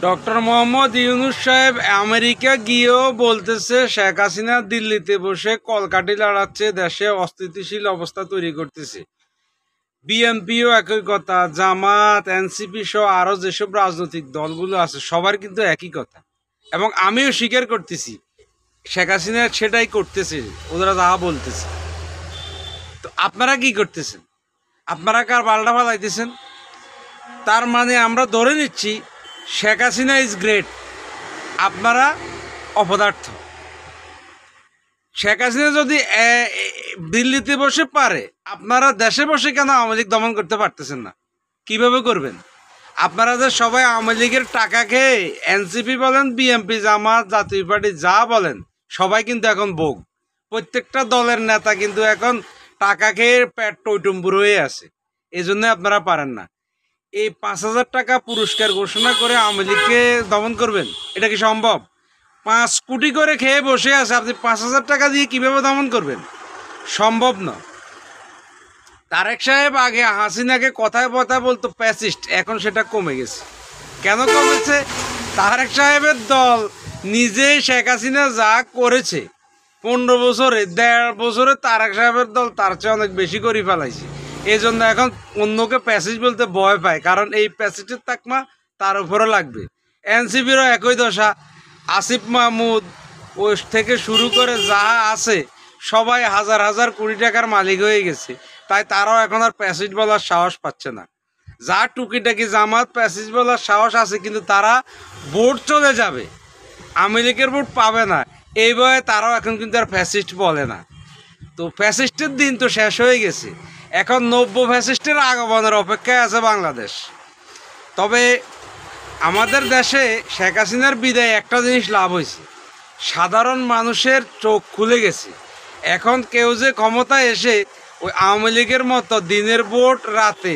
Doctor Mohammad Yunus সাহেব America গিয়েও বলতেছে শেখ হাসিনা দিল্লিতে বসে কলকাঠি লড়াচ্ছে, দেশে অস্থিতিশীল অবস্থা তৈরি করতেছে। বিএনপিও একই কথা, জামাত, এনসিপি সহ আরো যেসব রাজনৈতিক দলগুলো আছে সবার কিন্তু একই কথা, এবং আমিও স্বীকার করতেছি শেখ হাসিনা সেটাই করতেছে, ওরা যা বলতেছে। তো আপনারা কি করতেছেন? আপনারা কার পাল্টা ফালাইতেছেন? তার মানে আমরা ধরে নিচ্ছি শেখ হাসিনা ইজ গ্রেট, আপনারা অপদার্থ। শেখ হাসিনা যদি দিল্লিতে বসে পারে, আপনারা দেশে বসে কেন আওয়ামী লীগ দমন করতে পারতেছেন না? কিভাবে করবেন? আপনারা যে সবাই আওয়ামী লীগের টাকা খেয়ে, এনসিপি বলেন, বিএনপি, জামাত, জাতীয় পার্টি যা বলেন, সবাই কিন্তু এখন ভোগ। প্রত্যেকটা দলের নেতা কিন্তু এখন টাকা খেয়ে পেট টইটুম্বুর হয়ে আছে। এই জন্য আপনারা পারেন না। এই 5,000 টাকা পুরস্কার ঘোষণা করে আওয়ামী লীগকে দমন করবেন, এটা কি সম্ভব? 5 কোটি করে খেয়ে বসে আছে, আপনি 5,000 টাকা দিয়ে কিভাবে দমন করবেন? সম্ভব না। তারেক সাহেব আগে হাসিনাকে কথায় কথা বলতো প্যাসিস্ট, এখন সেটা কমে গেছে। কেন কমেছে? তারেক সাহেবের দল নিজে শেখ হাসিনা যা করেছে 15 বছরে, 1.5 বছরে তারেক সাহেবের দল তার চেয়ে অনেক বেশি করে ফেলাইছে। এই জন্য এখন অন্যকে প্যাসিস্ট বলতে ভয় পায়, কারণ এই প্যাসিস্টের তাকমা তার উপরে লাগবে। এনসিপিরও একই দশা। আসিফ মাহমুদ ওই থেকে শুরু করে যা আছে সবাই হাজার হাজার কোটি টাকার মালিক হয়ে গেছে, তাই তারাও এখন আর প্যাসিস্ট বলার সাহস পাচ্ছে না। যা টুকিটাকি জামাত প্যাসিস্ট বলার সাহস আছে, কিন্তু তারা ভোট চলে যাবে, আওয়ামী লীগের ভোট পাবে না, এই ভয়ে তারাও এখন কিন্তু আর ফ্যাসিস্ট বলে না। তো ফ্যাসিস্টের দিন তো শেষ হয়ে গেছে, এখন নব্য ফ্যাসিস্টের আগমনের অপেক্ষায় আছে বাংলাদেশ। তবে আমাদের দেশে শেখ হাসিনার বিদায় একটা জিনিস লাভ হয়েছে, সাধারণ মানুষের চোখ খুলে গেছে। এখন কেউ যে ক্ষমতায় এসে ওই আওয়ামী লীগের মতো দিনের ভোট রাতে,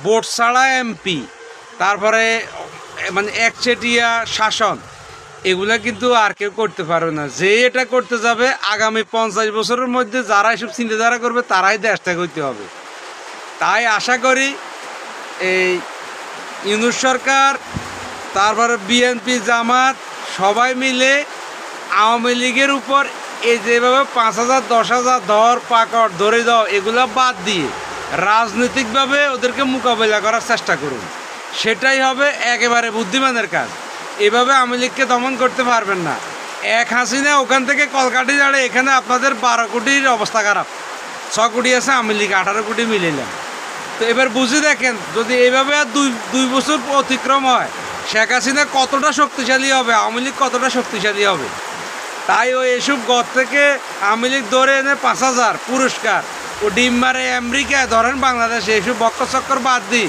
ভোট ছাড়া এমপি, তারপরে মানে একচেটিয়া শাসন, এগুলা কিন্তু আর কেউ করতে পারবে না। যে এটা করতে যাবে আগামী 50 বছরের মধ্যে যারা এসব চিন্তাধারা করবে তারাই দেশটা করতে হবে। তাই আশা করি এই ইউনূস সরকার, তারপরে বিএনপি, জামাত সবাই মিলে আওয়ামী লীগের উপর এই যেভাবে 5,000, 10,000 ধর পাকড় ধরে দাও, এগুলো বাদ দিয়ে রাজনৈতিকভাবে ওদেরকে মোকাবেলা করার চেষ্টা করুন। সেটাই হবে একেবারে বুদ্ধিমানের কাজ। এভাবে আওয়ামী লীগকে দমন করতে পারবেন না। এক হাসিনা ওখান থেকে কলকাঠি দাঁড়ে, এখানে আপনাদের 12 কোটির অবস্থা খারাপ, 6 কোটি আছে, আওয়ামী লীগ 18 কোটি মিলিলাম। তো এবার বুঝে দেখেন, যদি এইভাবে আর দুই বছর অতিক্রম হয়, শেখ হাসিনা কতটা শক্তিশালী হবে, আওয়ামী লীগ কতটা শক্তিশালী হবে। তাই ওই এসব ঘর থেকে আওয়ামী লীগ ধরে এনে 5,000 পুরস্কার ও ডিম মারে আমেরিকায় ধরেন বাংলাদেশে, এসব বক্কর চক্কর বাদ দিই,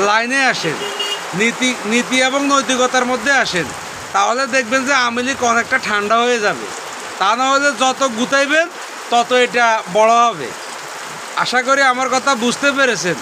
লাইনে আসেন, নীতি এবং নৈতিকতার মধ্যে আসেন, তাহলে দেখবেন যে আওয়ামী লীগ অনেকটা ঠান্ডা হয়ে যাবে। তা না হলে যত গুতাইবেন তত এটা বড় হবে। আশা করি আমার কথা বুঝতে পেরেছেন।